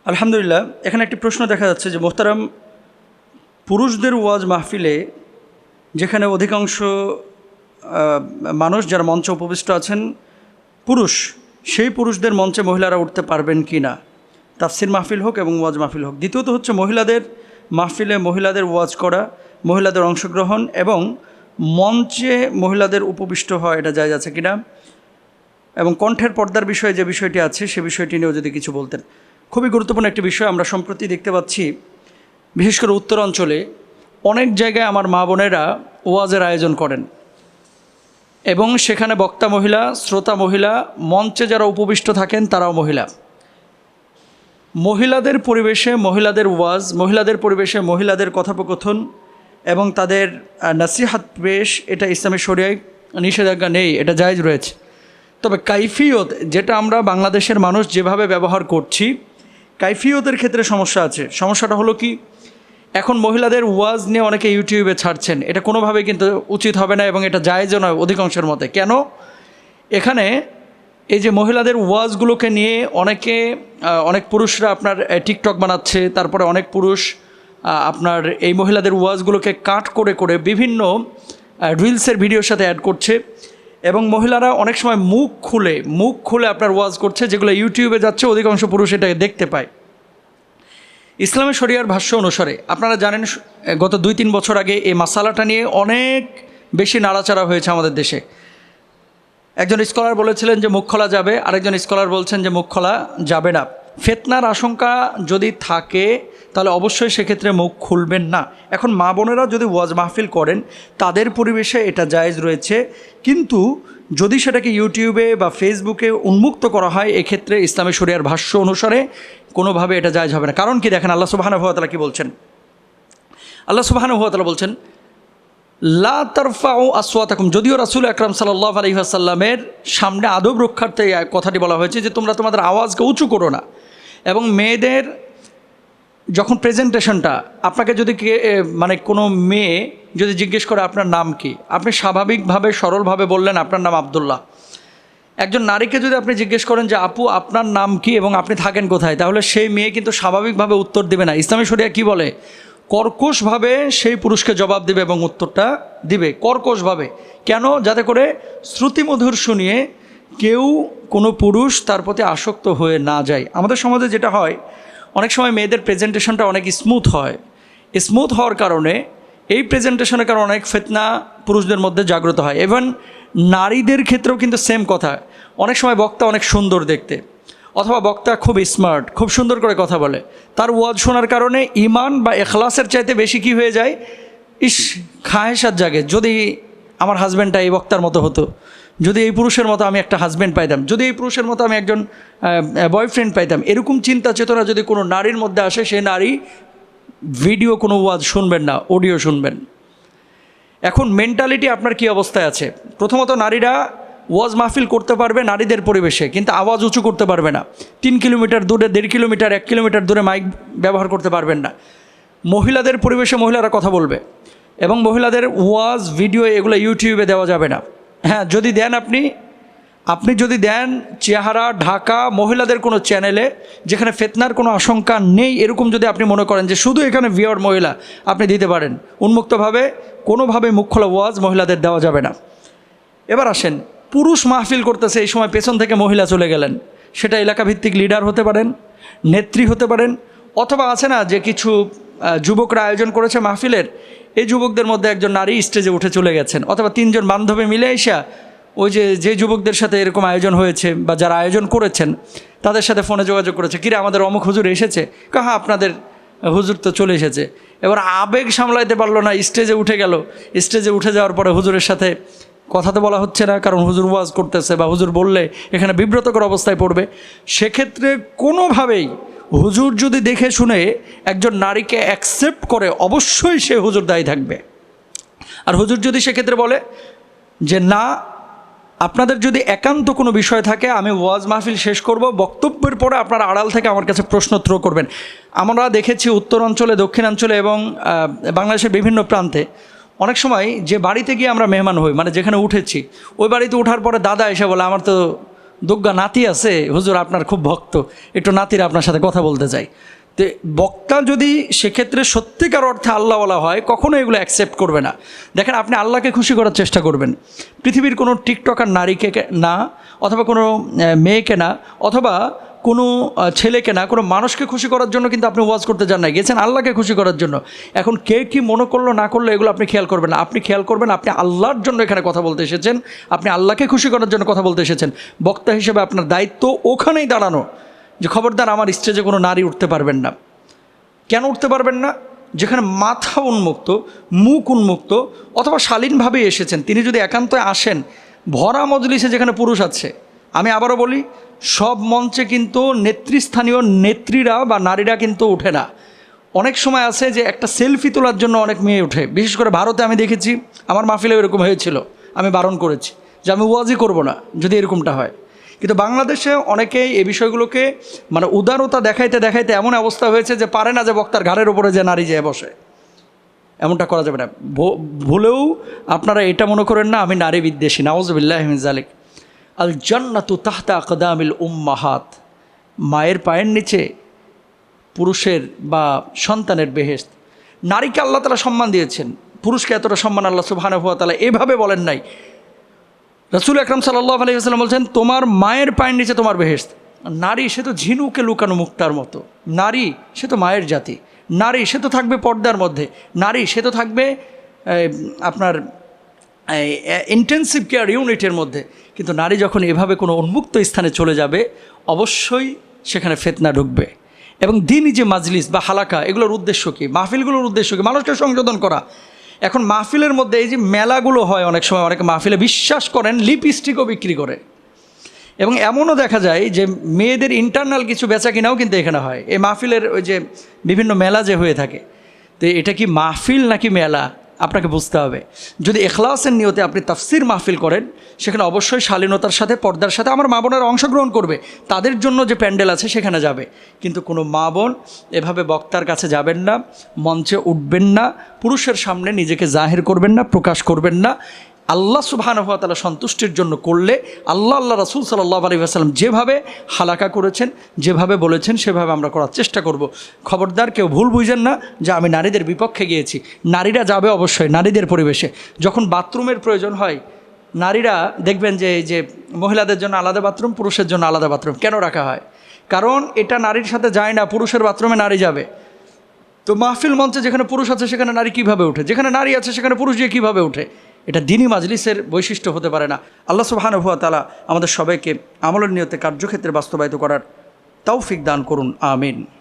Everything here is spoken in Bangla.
আলহামদুলিল্লাহ, এখানে একটি প্রশ্ন দেখা যাচ্ছে যে মোহতারাম, পুরুষদের ওয়াজ মাহফিলে যেখানে অধিকাংশ মানুষ যারা মঞ্চে উপবিষ্ট আছেন পুরুষ, সেই পুরুষদের মঞ্চে মহিলারা উঠতে পারবেন কি না, তাফসির মাহফিল হোক এবং ওয়াজ মাহফিল হোক। দ্বিতীয়ত হচ্ছে মহিলাদের মাহফিলে মহিলাদের ওয়াজ করা, মহিলাদের অংশগ্রহণ এবং মঞ্চে মহিলাদের উপবিষ্ট হওয়া, এটা জায়েজ আছে কিনা, এবং কণ্ঠের পর্দার বিষয়ে যে বিষয়টি আছে সে বিষয়টি নিয়েও যদি কিছু বলতেন। খুবই গুরুত্বপূর্ণ একটি বিষয়। আমরা সম্প্রতি দেখতে পাচ্ছি বিশেষ করে উত্তর অঞ্চলে অনেক জায়গায় আমার মা বোনেরা ওয়াজের আয়োজন করেন এবং সেখানে বক্তা মহিলা, শ্রোতা মহিলা, মঞ্চে যারা উপবিষ্ট থাকেন তারাও মহিলা। মহিলাদের পরিবেশে মহিলাদের ওয়াজ, মহিলাদের পরিবেশে মহিলাদের কথোপকথন এবং তাদের নাসিহাত পেশ, এটা ইসলামী শরিয়ায় নিষেধাজ্ঞা নেই, এটা জায়েজ রয়েছে। তবে কাইফিয়ত, যেটা আমরা বাংলাদেশের মানুষ যেভাবে ব্যবহার করছি, কাইফিয়তের ক্ষেত্রে সমস্যা আছে। সমস্যাটা হলো কি, এখন মহিলাদের ওয়াজ নিয়ে অনেকে ইউটিউবে ছাড়ছেন, এটা কোনোভাবেই কিন্তু উচিত হবে না এবং এটা জায়েজও নয় অধিকাংশের মতে। কেন? এখানে এই যে মহিলাদের ওয়াজগুলোকে নিয়ে অনেক পুরুষরা আপনার টিকটক বানাচ্ছে, তারপরে অনেক পুরুষ আপনার এই মহিলাদের ওয়াজগুলোকে কাট করে করে বিভিন্ন রিলসের ভিডিওর সাথে অ্যাড করছে এবং মহিলারা অনেক সময় মুখ খুলে আপনার ওয়াজ করছে, যেগুলো ইউটিউবে যাচ্ছে, অধিকাংশ পুরুষ এটাকে দেখতে পায়। ইসলামী শরিয়ার ভাষ্য অনুসারে আপনারা জানেন গত 2-3 বছর আগে এই মাসালাটা নিয়ে অনেক বেশি নাড়াচাড়া হয়েছে আমাদের দেশে। একজন স্কলার বলেছিলেন যে মুখ খোলা যাবে, আরেকজন স্কলার বলছেন যে মুখ খোলা যাবে না। ফিতনার আশঙ্কা যদি থাকে তাহলে অবশ্যই সেক্ষেত্রে মুখ খুলবেন না। এখন মা বোনেরা যদি ওয়াজ মাহফিল করেন তাদের পরিবেশে এটা জায়েজ রয়েছে, কিন্তু যদি সেটাকে ইউটিউবে বা ফেসবুকে উন্মুক্ত করা হয় এক্ষেত্রে ইসলামী শরিয়ার ভাষ্য অনুসারে কোনোভাবে এটা জায়েজ হবে না। কারণ কি, দেখেন আল্লাহ সুবহানাহু ওয়া তাআলা কি বলছেন। আল্লাহ সুবহানাহু ওয়া তাআলা বলছেন লা তারফাউ আসওয়াতাকুম। যদিও রাসূল আকরাম সাল্লাল্লাহু আলাইহি ওয়াসাল্লামের সামনে আদব রক্ষার্থে এই কথাটি বলা হয়েছে যে তোমরা তোমাদের আওয়াজকে উঁচু করো না। এবং মেয়েদের যখন প্রেজেন্টেশনটা, আপনাকে যদি কোনো মেয়ে যদি জিজ্ঞেস করে আপনার নাম কি, আপনি স্বাভাবিকভাবে সরলভাবে বললেন আপনার নাম আব্দুল্লাহ। একজন নারীকে যদি আপনি জিজ্ঞেস করেন যে আপু আপনার নাম কি এবং আপনি থাকেন কোথায়, তাহলে সেই মেয়ে কিন্তু স্বাভাবিকভাবে উত্তর দেবে না। ইসলামী শরিয়া কি বলে, কর্কশভাবে সেই পুরুষকে জবাব দেবে এবং উত্তরটা দিবে কর্কশভাবে। কেন? যাতে করে শ্রুতিমধুর শুনিয়ে কেউ কোনো পুরুষ তার প্রতি আসক্ত হয়ে না যায়। আমাদের সমাজে যেটা হয়, অনেক সময় মেয়েদের প্রেজেন্টেশনটা অনেক স্মুথ হয়। স্মুথ হওয়ার কারণে এই প্রেজেন্টেশনের কারণে অনেক ফিতনা পুরুষদের মধ্যে জাগ্রত হয়। ইভেন নারীদের ক্ষেত্রেও কিন্তু সেম কথা। অনেক সময় বক্তা অনেক সুন্দর দেখতে, অথবা বক্তা খুব স্মার্ট, খুব সুন্দর করে কথা বলে, তার ওয়াজ শোনার কারণে ঈমান বা ইখলাসের চাইতে বেশি কি হয়ে যায়, খায়েশাত জাগে, যদি আমার হাজব্যান্ডটা এই বক্তার মতো হতো, যদি এই পুরুষের মতো আমি একটা হাজব্যান্ড পাইতাম, যদি এই পুরুষের মতো আমি একজন বয়ফ্রেন্ড পাইতাম। এরকম চিন্তা চেতনা যদি কোনো নারীর মধ্যে আসে, সে নারী ভিডিও কোনো ওয়াজ শুনবেন না, অডিও শুনবেন। এখন মেন্টালিটি আপনার কি অবস্থায় আছে? প্রথমত, নারীরা ওয়াজ মাহফিল করতে পারবে নারীদের পরিবেশে, কিন্তু আওয়াজ উঁচু করতে পারবে না। 3 কিলোমিটার দূরে, 1.5 কিলোমিটার, 1 কিলোমিটার দূরে মাইক ব্যবহার করতে পারবেন না। মহিলাদের পরিবেশে মহিলারা কথা বলবে এবং মহিলাদের ওয়াজ ভিডিও এগুলো ইউটিউবে দেওয়া যাবে না। হ্যাঁ, যদি দেন আপনি যদি দেন চেহারা ঢাকা মহিলাদের কোনো চ্যানেলে, যেখানে ফিতনার কোনো আশঙ্কা নেই, এরকম যদি আপনি মনে করেন যে শুধু এখানে ভিউয়ার মহিলা, আপনি দিতে পারেন উন্মুক্তভাবে। কোনোভাবে মুখ খোলা ওয়াজ মহিলাদের দেওয়া যাবে না। এবার আসেন, পুরুষ মাহফিল করতেছে, এই সময় পেছন থেকে মহিলা চলে গেলেন, সেটা এলাকাভিত্তিক লিডার হতে পারেন, নেত্রী হতে পারেন, অথবা আছে না যে কিছু যুবকরা আয়োজন করেছে মাহফিলের, এই যুবকদের মধ্যে একজন নারী স্টেজে উঠে চলে গেছেন, অথবা 3 জন বান্ধবী মিলে এসে ওই যে যুবকদের সাথে এরকম আয়োজন হয়েছে বা যারা আয়োজন করেছেন তাদের সাথে ফোনে যোগাযোগ করেছে, কিরে আমাদের অমুক হুজুর এসেছে, হ্যাঁ আপনাদের হুজুর তো চলে এসেছে। এবার আবেগ সামলাইতে পারলো না, স্টেজে উঠে গেল। স্টেজে উঠে যাওয়ার পরে হুজুরের সাথে কথা তো বলা হচ্ছে না, কারণ হুজুর ওয়াজ করতেছে, বা হুজুর বললে এখানে বিব্রতকর অবস্থায় পড়বে। সেক্ষেত্রে কোনোভাবেই হুজুর যদি দেখে শুনে একজন নারীকে অ্যাকসেপ্ট করে, অবশ্যই সে হুজুর দায়ী থাকবে। আর হুজুর যদি সেক্ষেত্রে বলে যে না, আপনাদের যদি একান্ত কোনো বিষয় থাকে, আমি ওয়াজ মাহফিল শেষ করব, বক্তব্যের পরে আপনারা আড়াল থেকে আমার কাছে প্রশ্ন থ্রো করবেন। আমরা দেখেছি উত্তরাঞ্চলে, দক্ষিণাঞ্চলে এবং বাংলাদেশের বিভিন্ন প্রান্তে অনেক সময় যে বাড়িতে গিয়ে আমরা মেহমান হই, মানে যেখানে উঠেছি, ওই বাড়িতে ওঠার পরে দাদা এসে বলে আমার তো দুগ্গা নাতি আছে, হুজুর আপনার খুব ভক্ত, একটু নাতিরা আপনার সাথে কথা বলতে চাই। তো বক্তা যদি সেক্ষেত্রে সত্যিকার অর্থে আল্লাহওয়ালা হয়, কখনো এগুলো অ্যাকসেপ্ট করবে না। দেখেন, আপনি আল্লাহকে খুশি করার চেষ্টা করবেন, পৃথিবীর কোনো টিকটকার নারীকে না, অথবা কোনো মেয়েকে না, অথবা কোনো ছেলেকে না, কোনো মানুষকে খুশি করার জন্য কিন্তু আপনি ওয়াজ করতে যান না, গেছেন আল্লাহকে খুশি করার জন্য। এখন কে কী মনে করলো না করলো এগুলো আপনি খেয়াল করবেন না। আপনি খেয়াল করবেন আপনি আল্লাহর জন্য এখানে কথা বলতে এসেছেন, আপনি আল্লাহকে খুশি করার জন্য কথা বলতে এসেছেন। বক্তা হিসেবে আপনার দায়িত্ব ওখানেই দাঁড়ানো যে খবরদার আমার স্টেজে কোনো নারী উঠতে পারবেন না। কেন উঠতে পারবেন না? যেখানে মাথা উন্মুক্ত, মুখ উন্মুক্ত, অথবা শালীনভাবে এসেছেন, তিনি যদি একান্ত আসেন ভরা মজলিসে যেখানে পুরুষ আছে। আমি আবারও বলি, সব মঞ্চে কিন্তু নেতৃস্থানীয় নেত্রীরা বা নারীরা কিন্তু ওঠে না। অনেক সময় আছে যে একটা সেলফি তোলার জন্য অনেক মেয়ে ওঠে, বিশেষ করে ভারতে আমি দেখেছি, আমার মাহফিলে এরকম হয়েছিল, আমি বারণ করেছি যে আমি ওয়াজই করব না যদি এরকমটা হয়। কিন্তু বাংলাদেশে অনেকেই এই বিষয়গুলোকে মানে উদারতা দেখাইতে দেখাইতে এমন অবস্থা হয়েছে যে পারে না যে বক্তার ঘাড়ের উপরে যে নারী যেয়ে বসে। এমনটা করা যাবে না। ভুলেও আপনারা এটা মনে করেন না আমি নারী বিদ্বেষী, নাউযুবিল্লাহি মিন যালিক। আল জান্নাতু তাহতা আকদামিল উম্মাহাত, মায়ের পায়ের নিচে পুরুষের বা সন্তানের বেহেশত। নারীকে আল্লাহ তাআলা সম্মান দিয়েছেন, পুরুষকে এতটা সম্মান আল্লাহ সুবহানাহু ওয়া তাআলা এভাবে বলেন নাই। রাসূল আকরাম সাল্লাল্লাহু আলাইহি ওয়াসাল্লাম বলছেন তোমার মায়ের পায়ের নিচে তোমার বেহেশত। নারী সে তো ঝিনুকে লুকানো মুক্তার মতো, নারী সে তো মায়ের জাতি, নারী সে তো থাকবে পর্দার মধ্যে, নারী সে তো থাকবে আপনার ইন্টেন্সিভ কেয়ার ইউনিটের মধ্যে। কিন্তু নারী যখন এভাবে কোনো উন্মুক্ত স্থানে চলে যাবে, অবশ্যই সেখানে ফিতনা ঢুকবে। এবং দিনই যে মাজলিস বা হালাকা, এগুলোর উদ্দেশ্য কী? মাহফিলগুলোর উদ্দেশ্য কী? মানুষকে সংশোধন করা। এখন মাহফিলের মধ্যে এই যে মেলাগুলো হয়, অনেক সময় অনেকে মাহফিলে বিশ্বাস করেন লিপস্টিকও বিক্রি করে, এবং এমনও দেখা যায় যে মেয়েদের ইন্টারনাল কিছু বেচা কিনাও কিন্তু এখানে হয় এই মাহফিলের ওই যে বিভিন্ন মেলা যে হয়ে থাকে। তো এটা কি মাহফিল নাকি মেলা আপনাকে বুঝতে হবে। যদি ইখলাসের নিয়তে আপনি তাফসির মাহফিল করেন, সেখানে অবশ্যই শালীনতার সাথে পর্দার সাথে আমার মা বোনেরা অংশগ্রহণ করবে, তাদের জন্য যে প্যান্ডেল আছে সেখানে যাবে। কিন্তু কোনো মা বোন এভাবে বক্তার কাছে যাবেন না, মঞ্চে উঠবেন না, পুরুষের সামনে নিজেকে জাহির করবেন না, প্রকাশ করবেন না। আল্লাহ সুবহানাহু ওয়া তাআলা সন্তুষ্টির জন্য করলে আল্লাহ রাসূল সাল্লাল্লাহু আলাইহি ওয়াসাল্লাম যেভাবে হালাকা করেছেন, যেভাবে বলেছেন, সেভাবে আমরা করার চেষ্টা করব। খবরদার কেউ ভুল বুঝেন না যে আমি নারীদের বিপক্ষে গিয়েছি। নারীরা যাবে অবশ্যই নারীদের পরিবেশে। যখন বাথরুমের প্রয়োজন হয়, নারীরা দেখবেন যে এই যে মহিলাদের জন্য আলাদা বাথরুম, পুরুষের জন্য আলাদা বাথরুম কেন রাখা হয়? কারণ এটা নারীর সাথে যায় না, পুরুষের বাথরুমে নারী যাবে। তো মাহফিল মঞ্চে যেখানে পুরুষ আছে সেখানে নারী কীভাবে ওঠে, যেখানে নারী আছে সেখানে পুরুষ গিয়ে কীভাবে ওঠে? এটা দ্বীনি মাজলিসের বৈশিষ্ট্য হতে পারে না। আল্লাহ সুবহানাহু ওয়া তাআলা আমাদের সবাইকে আমলের নিয়তে কার্যক্ষেত্রে বাস্তবায়িত করার তৌফিক দান করুন, আমিন।